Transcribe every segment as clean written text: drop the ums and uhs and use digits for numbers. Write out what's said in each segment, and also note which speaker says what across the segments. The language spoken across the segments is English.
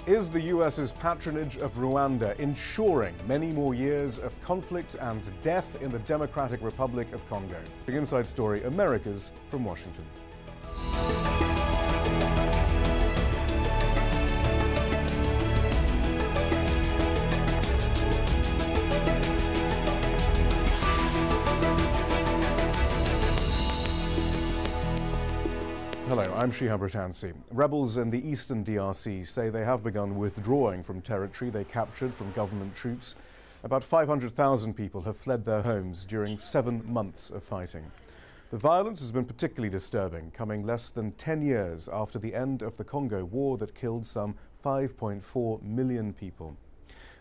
Speaker 1: Is the US's patronage of Rwanda ensuring many more years of conflict and death in the Democratic Republic of Congo? The Inside Story Americas from Washington. Hello, I'm Shihab Ratansi. Rebels in the eastern DRC say they have begun withdrawing from territory they captured from government troops. About 500,000 people have fled their homes during 7 months of fighting. The violence has been particularly disturbing, coming less than 10 years after the end of the Congo War that killed some 5.4 million people.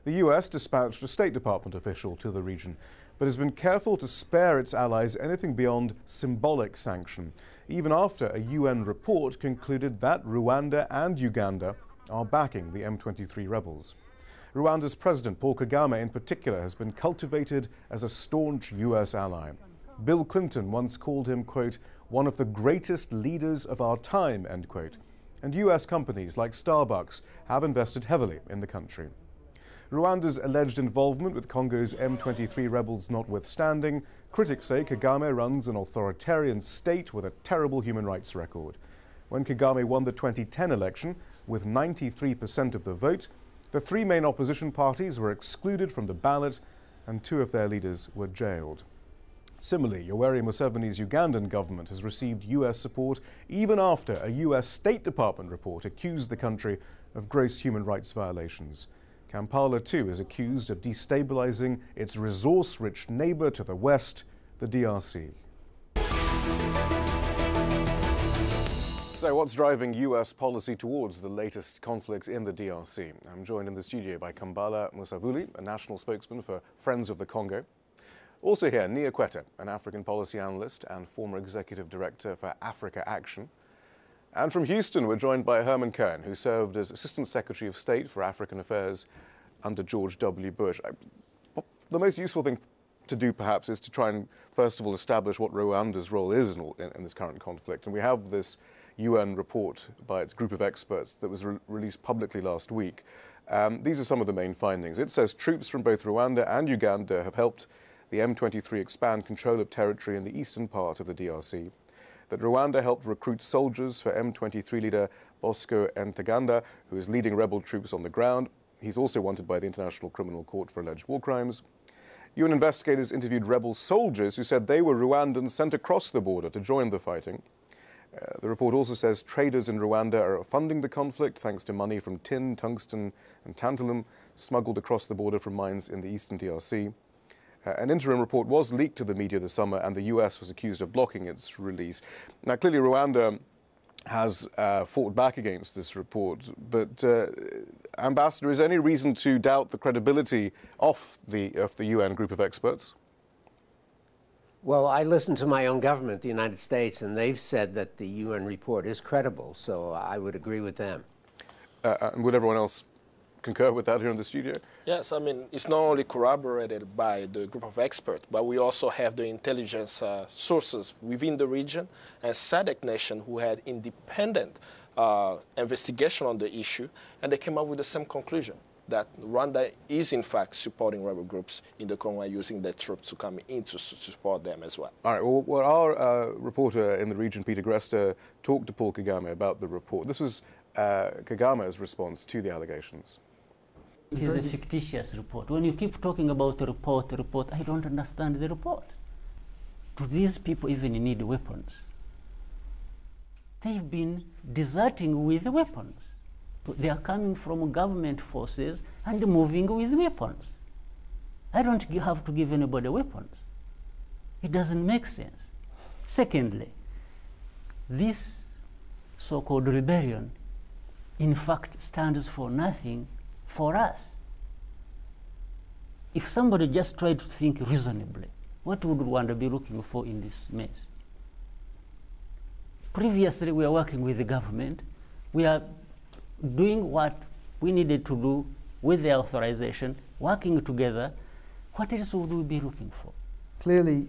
Speaker 1: The US dispatched a State Department official to the region, but has been careful to spare its allies anything beyond symbolic sanction, even after a UN report concluded that Rwanda and Uganda are backing the M23 rebels. Rwanda's President Paul Kagame in particular has been cultivated as a staunch US ally. Bill Clinton once called him, quote, one of the greatest leaders of our time, end quote. And US companies like Starbucks have invested heavily in the country. Rwanda's alleged involvement with Congo's M23 rebels notwithstanding, critics say Kagame runs an authoritarian state with a terrible human rights record. When Kagame won the 2010 election with 93% of the vote, the 3 main opposition parties were excluded from the ballot and 2 of their leaders were jailed. Similarly, Yoweri Museveni's Ugandan government has received US support even after a US State Department report accused the country of gross human rights violations. Kampala, too, is accused of destabilizing its resource-rich neighbor to the west, the DRC. So what's driving US policy towards the latest conflict in the DRC? I'm joined in the studio by Kambala Musavuli, a national spokesman for Friends of the Congo. Also here, Nia Quetta, an African policy analyst and former executive director for Africa Action. And from Houston, we're joined by Herman Cohen, who served as Assistant Secretary of State for African Affairs under George W. Bush. The most useful thing to do, perhaps, is to try and, first of all, establish what Rwanda's role is in this current conflict. And we have this UN report by its group of experts that was released publicly last week. These are some of the main findings. It says troops from both Rwanda and Uganda have helped the M23 expand control of territory in the eastern part of the DRC. That Rwanda helped recruit soldiers for M23 leader Bosco Ntaganda, who is leading rebel troops on the ground. He's also wanted by the International Criminal Court for alleged war crimes. UN investigators interviewed rebel soldiers who said they were Rwandans sent across the border to join the fighting. The report also says traders in Rwanda are funding the conflict thanks to money from tin, tungsten and tantalum smuggled across the border from mines in the eastern DRC. An interim report was leaked to the media this summer and the US was accused of blocking its release. Now, clearly Rwanda has fought back against this report, but Ambassador, is there any reason to doubt the credibility of the UN group of experts?
Speaker 2: Well, I listened to my own government, the United States, and they've said that the UN report is credible, so I would agree with them.
Speaker 1: And would everyone else concur with that here in the studio?
Speaker 3: Yes, I mean, it's not only corroborated by the group of experts, but we also have the intelligence sources within the region and SADC nation who had independent investigation on the issue, and they came up with the same conclusion, that Rwanda is in fact supporting rebel groups in the Congo and using their troops to come in to support them as well.
Speaker 1: All right, well our reporter in the region, Peter Grester, talked to Paul Kagame about the report. This was Kagame's response to the allegations.
Speaker 4: It is a fictitious report. When you keep talking about the report, I don't understand the report. Do these people even need weapons? They've been deserting with weapons. They are coming from government forces and moving with weapons. I don't have to give anybody weapons. It doesn't make sense. Secondly, this so-called rebellion, in fact, stands for nothing for us. If somebody just tried to think reasonably, what would Rwanda be looking for in this mess? Previously, we are working with the government. We are doing what we needed to do with the authorization, working together. What else would we be looking for?
Speaker 5: Clearly,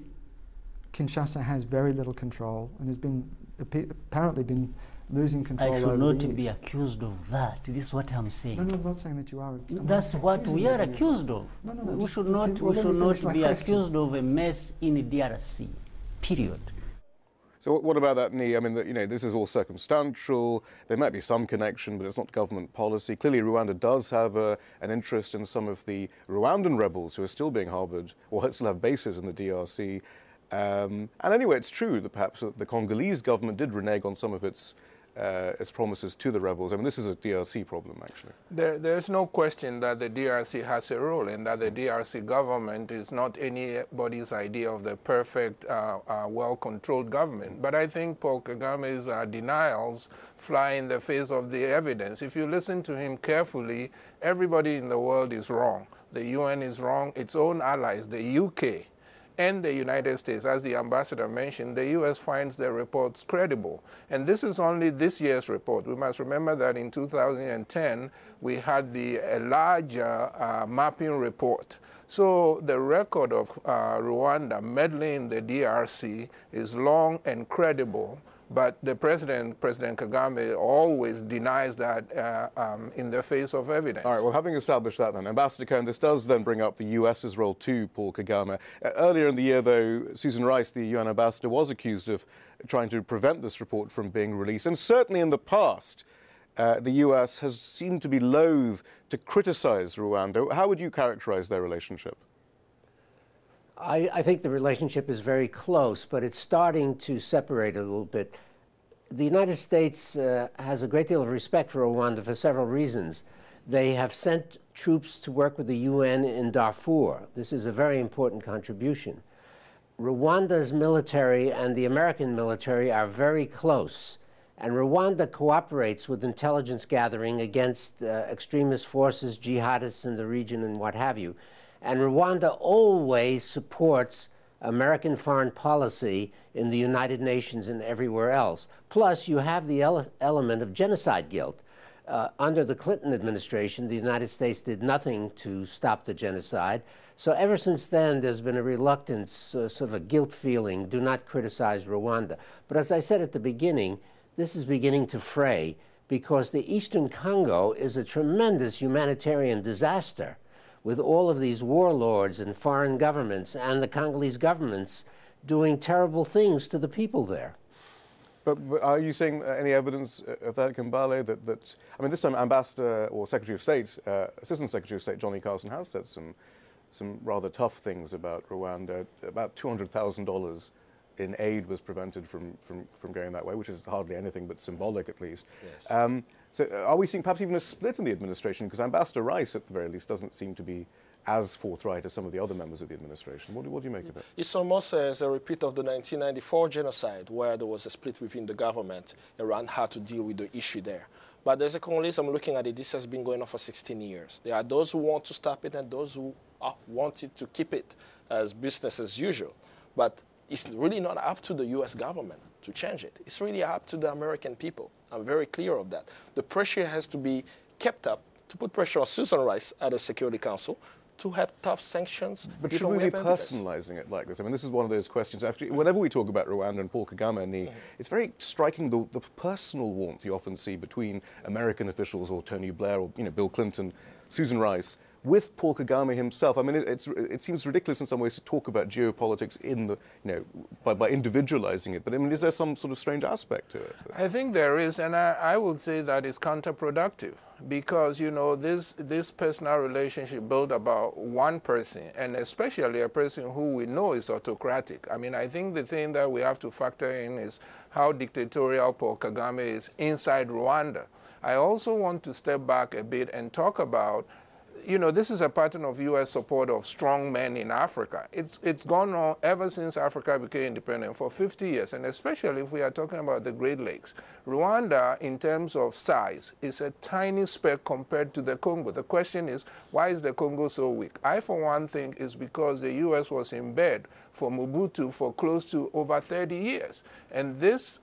Speaker 5: Kinshasa has very little control and has been apparently been losing control
Speaker 4: I
Speaker 5: over
Speaker 4: should
Speaker 5: the
Speaker 4: not be
Speaker 5: east.
Speaker 4: accused of that. This is what I'm saying.
Speaker 5: No, I'm not saying that you are.
Speaker 4: That's what we are accused of.
Speaker 5: No,
Speaker 4: We should not be accused of a mess in DRC, period.
Speaker 1: So what about that knee? I mean, this is all circumstantial. There might be some connection, but it's not government policy. Clearly, Rwanda does have an interest in some of the Rwandan rebels who are still being harbored or still have bases in the DRC. And anyway, it's true that perhaps the Congolese government did renege on some of its promises to the rebels. I mean, this is a DRC problem, actually.
Speaker 6: There's no question that the DRC has a role and that the DRC government is not anybody's idea of the perfect, well-controlled government. But I think Paul Kagame's denials fly in the face of the evidence. If you listen to him carefully, everybody in the world is wrong. The UN is wrong, its own allies, the UK, and the United States. As the ambassador mentioned, the U.S. finds their reports credible. And this is only this year's report. We must remember that in 2010, we had the larger mapping report. So the record of Rwanda meddling in the DRC is long and credible. But the President Kagame, always denies that in the face of evidence.
Speaker 1: All right, well, having established that then, Ambassador Cohen, this does then bring up the US's role too, Paul Kagame. Earlier in the year, though, Susan Rice, the UN ambassador, was accused of trying to prevent this report from being released. And certainly in the past, the US has seemed to be loath to criticize Rwanda. How would you characterize their relationship?
Speaker 2: I think the relationship is very close, but it's starting to separate a little bit. The United States has a great deal of respect for Rwanda for several reasons. They have sent troops to work with the UN in Darfur. This is a very important contribution. Rwanda's military and the American military are very close, and Rwanda cooperates with intelligence gathering against extremist forces, jihadists in the region, and what have you. And Rwanda always supports American foreign policy in the United Nations and everywhere else. Plus, you have the element of genocide guilt. Under the Clinton administration, the United States did nothing to stop the genocide. So ever since then, there's been a reluctance, sort of a guilt feeling, do not criticize Rwanda. But as I said at the beginning, this is beginning to fray because the Eastern Congo is a tremendous humanitarian disaster, with all of these warlords and foreign governments and the Congolese governments doing terrible things to the people there.
Speaker 1: But are you seeing any evidence of that, Kambale, that I mean, this time Ambassador or Secretary of State, Assistant Secretary of State Johnny Carson has said some rather tough things about Rwanda. About $200,000 in aid was prevented from going that way, which is hardly anything but symbolic, at least.
Speaker 3: Yes.
Speaker 1: So are we seeing perhaps even a split in the administration? Because Ambassador Rice, at the very least, doesn't seem to be as forthright as some of the other members of the administration. What do you make of it?
Speaker 3: It's almost as a repeat of the 1994 genocide, where there was a split within the government around how to deal with the issue there. But as a Congolese, I'm looking at it, this has been going on for 16 years. There are those who want to stop it and those who wanted to keep it as business as usual. But it's really not up to the U.S. government to change it. It's really up to the American people. I'm very clear of that. The pressure has to be kept up to put pressure on Susan Rice at the Security Council to have tough sanctions.
Speaker 1: But should we be personalizing it like this? I mean, this is one of those questions. Actually, whenever we talk about Rwanda and Paul Kagame, it's very striking the personal warmth you often see between American officials or Tony Blair or Bill Clinton, Susan Rice, with Paul Kagame himself. I mean, it seems ridiculous in some ways to talk about geopolitics in the, by individualizing it. But I mean, is there some sort of strange aspect to it?
Speaker 6: I think there is, and I would say that it's counterproductive because, this personal relationship built about one person, and especially a person who we know is autocratic. I mean, I think the thing that we have to factor in is how dictatorial Paul Kagame is inside Rwanda. I also want to step back a bit and talk about this is a pattern of U.S. support of strong men in Africa. It's gone on ever since Africa became independent for 50 years, and especially if we are talking about the Great Lakes. Rwanda, in terms of size, is a tiny speck compared to the Congo. The question is, why is the Congo so weak? I, for one, think it's because the U.S. was in bed for Mobutu for close to over 30 years. And this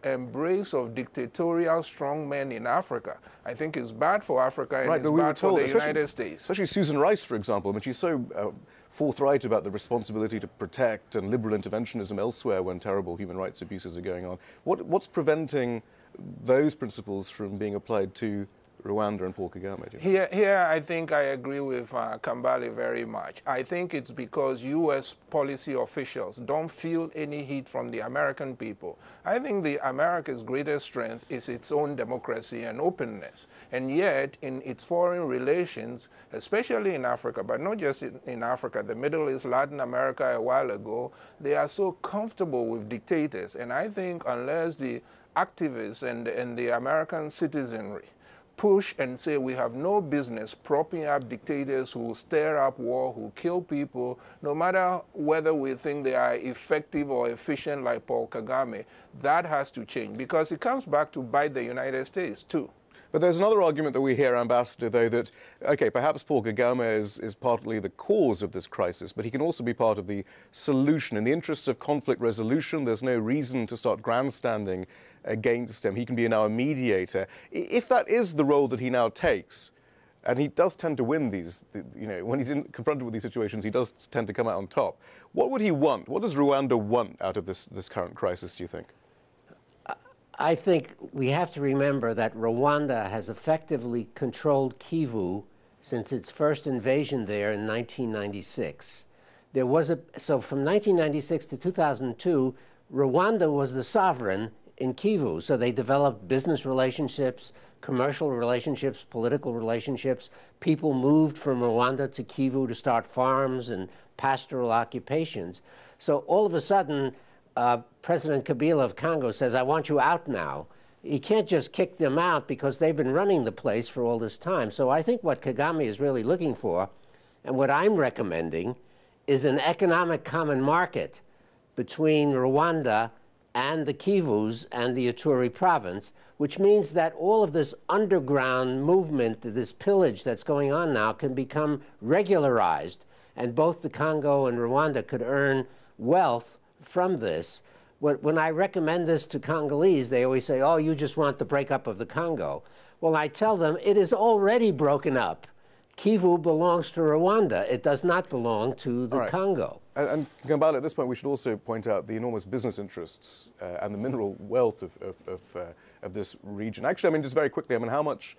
Speaker 6: embrace of dictatorial strong men in Africa, I think is bad for Africa and it's bad for the United States.
Speaker 1: Especially Susan Rice, for example. I mean, she's so forthright about the responsibility to protect and liberal interventionism elsewhere when terrible human rights abuses are going on. What's preventing those principles from being applied to Rwanda and Paul Kagame?
Speaker 6: Here, I think I agree with Kambale very much. I think it's because U.S. policy officials don't feel any heat from the American people. I think America's greatest strength is its own democracy and openness. And yet, in its foreign relations, especially in Africa, but not just in Africa, the Middle East, Latin America a while ago, they are so comfortable with dictators. And I think unless the activists and the American citizenry push and say we have no business propping up dictators who stir up war, who kill people, no matter whether we think they are effective or efficient like Paul Kagame, that has to change because it comes back to bite the United States too.
Speaker 1: But there's another argument that we hear, Ambassador, though, that, okay, perhaps Paul Kagame is partly the cause of this crisis, but he can also be part of the solution. In the interests of conflict resolution, there's no reason to start grandstanding against him. He can be now a mediator. If that is the role that he now takes, and he does tend to win these, you know, when he's confronted with these situations, he does tend to come out on top. What would he want? What does Rwanda want out of this current crisis, do you think?
Speaker 2: I think we have to remember that Rwanda has effectively controlled Kivu since its first invasion there in 1996. So from 1996 to 2002, Rwanda was the sovereign in Kivu. So they developed business relationships, commercial relationships, political relationships. People moved from Rwanda to Kivu to start farms and pastoral occupations. So all of a sudden, President Kabila of Congo says, I want you out now. He can't just kick them out because they've been running the place for all this time. So I think what Kagame is really looking for, and what I'm recommending, is an economic common market between Rwanda and the Kivus and the Ituri province, which means that all of this underground movement, this pillage that's going on now, can become regularized, and both the Congo and Rwanda could earn wealth from this. When I recommend this to Congolese, they always say, oh, you just want the breakup of the Congo. Well, I tell them it is already broken up. Kivu belongs to Rwanda. It does not belong to the Congo.
Speaker 1: And Kambale, at this point, we should also point out the enormous business interests and the mineral wealth of this region. Actually, I mean, just very quickly, I mean, how much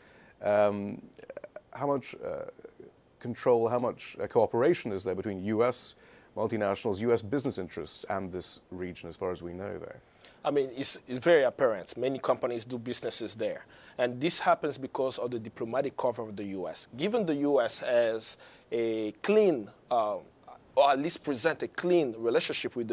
Speaker 1: control, how much cooperation is there between U.S. multinationals, U.S. business interests, and this region, as far as we know, there?
Speaker 3: I mean, it's very apparent. Many companies do businesses there. And this happens because of the diplomatic cover of the U.S. Given the U.S. has a clean, or at least present a clean relationship with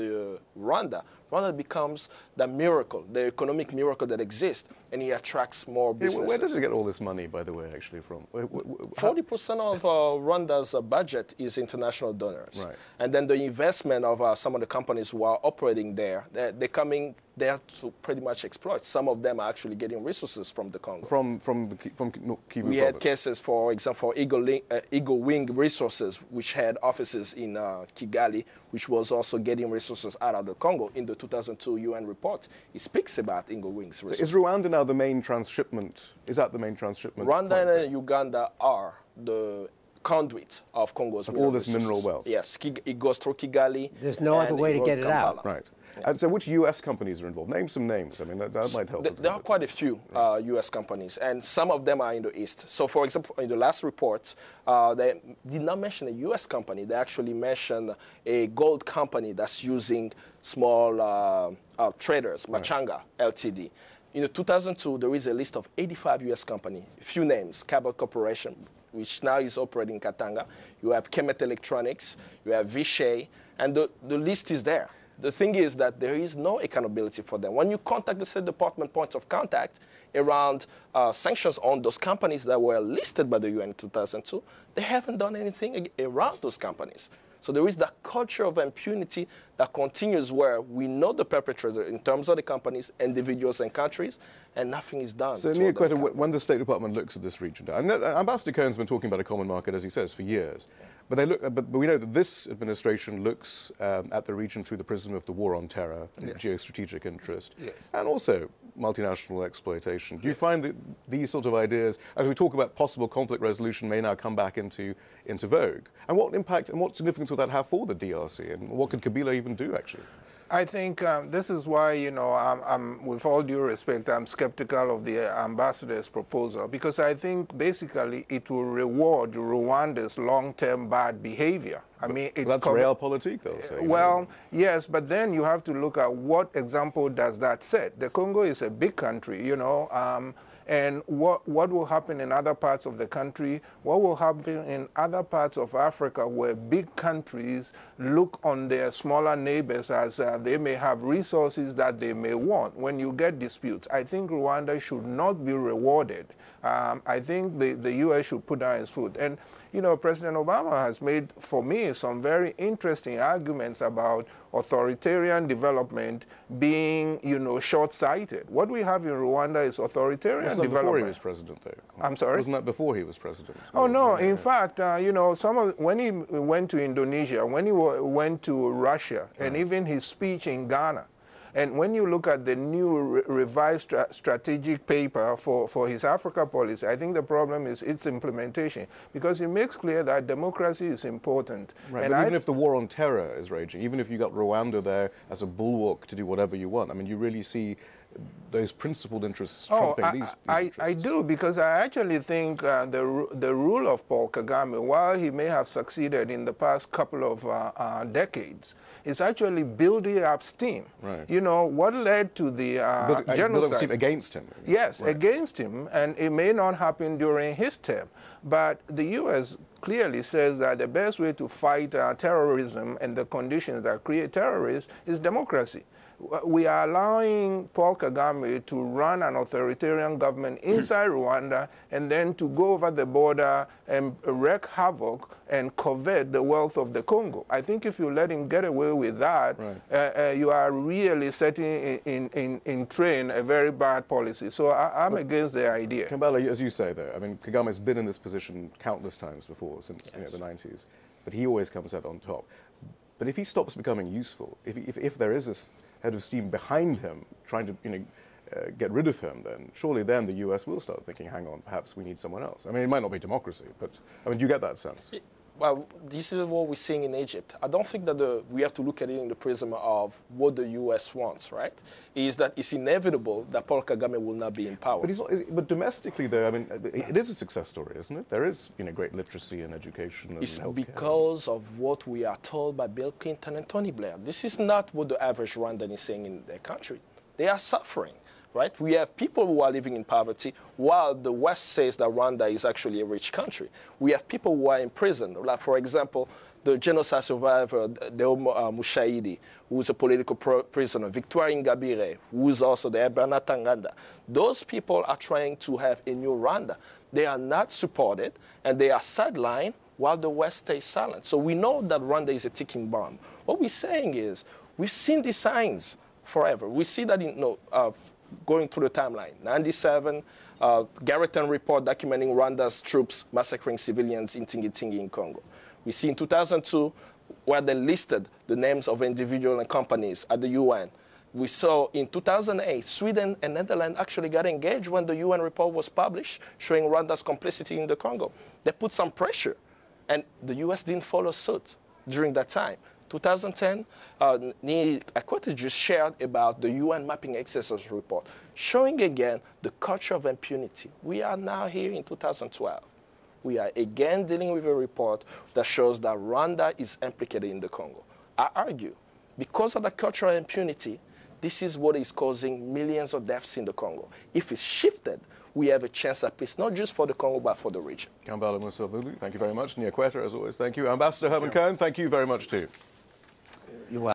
Speaker 3: Rwanda, Rwanda becomes the miracle, the economic miracle that exists, and it attracts more businesses.
Speaker 1: Where does it get all this money, by the way, actually, from?
Speaker 3: 40% of Rwanda's budget is international donors.
Speaker 1: Right.
Speaker 3: And then the investment of some of the companies who are operating there, they're coming there to pretty much exploit. Some of them are actually getting resources from the Congo.
Speaker 1: From Kivu
Speaker 3: We had cases, for example, for Eagle Wing Resources, which had offices in Kigali, which was also getting resources out of the Congo. In the 2002 UN report, it speaks about Eagle Wing's resources.
Speaker 1: So is Rwanda now the main transshipment? Is that the main transshipment?
Speaker 3: Rwanda and Uganda are the conduit of Congo's
Speaker 1: all this mineral wealth.
Speaker 3: Yes, it goes through Kigali.
Speaker 2: There's no other way to get it out.
Speaker 1: Right. And so which U.S. companies are involved? Name some names. I mean, that might help.
Speaker 3: There are quite a few U.S. companies, and some of them are in the East. So, for example, in the last report, they did not mention a U.S. company. They actually mentioned a gold company that's using small traders, Machanga Ltd. In the 2002, there is a list of 85 U.S. companies, a few names, Cabot Corporation, which now is operating in Katanga. You have Kemet Electronics, you have Vishay, and the list is there. The thing is that there is no accountability for them. When you contact the State Department points of contact around sanctions on those companies that were listed by the UN in 2002, they haven't done anything around those companies. So there is that culture of impunity that continues where we know the perpetrator in terms of the companies, individuals, and countries, and nothing is done.
Speaker 1: So, when the State Department looks at this region, and Ambassador Cohen's been talking about a common market, as he says, for years. But we know that this administration looks at the region through the prism of the war on terror, geostrategic interest, and also multinational exploitation. Do you find that these sort of ideas, as we talk about possible conflict resolution, may now come back into vogue? And what impact and what significance would that have for the DRC? And what could Kabila even do, actually?
Speaker 6: I think this is why, you know, I'm, with all due respect, I'm skeptical of the ambassador's proposal, because I think basically it will reward Rwanda's long-term bad behavior. I mean, it's
Speaker 1: that's realpolitik, though. So,
Speaker 6: well, yes, but then you have to look at what example does that set. The Congo is a big country, you know, and what will happen in other parts of the country, what will happen in other parts of Africa where big countries look on their smaller neighbors as they may have resources that they may want when you get disputes. I think Rwanda should not be rewarded. I think the U.S. should put down its foot. And, you know, President Obama has made, for me, some very interesting arguments about authoritarian development being, you know, short-sighted. What we have in Rwanda is authoritarian development.
Speaker 1: Before he was president, though.
Speaker 6: I'm sorry?
Speaker 1: Wasn't that before he was president?
Speaker 6: Oh, no. In fact, you know, when he went to Indonesia, when he went to Russia, and even his speech in Ghana, and when you look at the new revised strategic paper for his Africa policy, I think the problem is its implementation, because it makes clear that democracy is important.
Speaker 1: Right,
Speaker 6: and
Speaker 1: but even if the war on terror is raging, even if you got Rwanda there as a bulwark to do whatever you want, I mean, you really see those principled interests trumping these interests.
Speaker 6: I do, because I actually think the rule of Paul Kagame, while he may have succeeded in the past couple of decades, is actually building up steam.
Speaker 1: Right.
Speaker 6: You know, what led to the genocide?
Speaker 1: Steam against him.
Speaker 6: Yes,
Speaker 1: right.
Speaker 6: Against him, and it may not happen during his term. But the U.S. clearly says that the best way to fight terrorism and the conditions that create terrorists is democracy. We are allowing Paul Kagame to run an authoritarian government inside Rwanda and then to go over the border and wreak havoc and covet the wealth of the Congo. I think if you let him get away with that, right, you are really setting in train a very bad policy. So I'm against the idea.
Speaker 1: Kambala, as you say, though, I mean, Kagame's been in this position countless times before, since the 90s, but he always comes out on top. But if he stops becoming useful, if there is this head of steam behind him trying to get rid of him, then surely then the US will start thinking, hang on, perhaps we need someone else. I mean, it might not be democracy, but I mean, do you get that sense?
Speaker 3: Well, this is what we're seeing in Egypt. I don't think that we have to look at it in the prism of what the U.S. wants, right? Is that it's inevitable that Paul Kagame will not be in power.
Speaker 1: But domestically, though, I mean, it is a success story, isn't it? There is, great literacy and education and
Speaker 3: it's
Speaker 1: healthcare.
Speaker 3: Because of what we are told by Bill Clinton and Tony Blair. This is not what the average Rwandan is saying in their country. They are suffering. Right? We have people who are living in poverty while the West says that Rwanda is actually a rich country. We have people who are in prison. Like, for example, the genocide survivor, Deo Mushahidi, who is a political prisoner, Victoire Ingabire, who is also there, Bernard Tanganda. Those people are trying to have a new Rwanda. They are not supported, and they are sidelined while the West stays silent. So we know that Rwanda is a ticking bomb. What we're saying is we've seen these signs forever. We see that in going through the timeline. 97, Garreton report documenting Rwanda's troops massacring civilians in Tingi in Congo. We see in 2002 where they listed the names of individuals and companies at the UN. We saw in 2008, Sweden and Netherlands actually got engaged when the UN report was published showing Rwanda's complicity in the Congo. They put some pressure, and the US didn't follow suit during that time. 2010, Neil Akwete just shared about the UN mapping exercise report, showing again the culture of impunity. We are now here in 2012. We are again dealing with a report that shows that Rwanda is implicated in the Congo. I argue, because of the culture of impunity, this is what is causing millions of deaths in the Congo. If it's shifted, we have a chance at peace, not just for the Congo, but for the region.
Speaker 1: Kambala Musavulu, thank you very much. Neil Akwete, as always, thank you. Ambassador Herman Cohen, thank you very much too.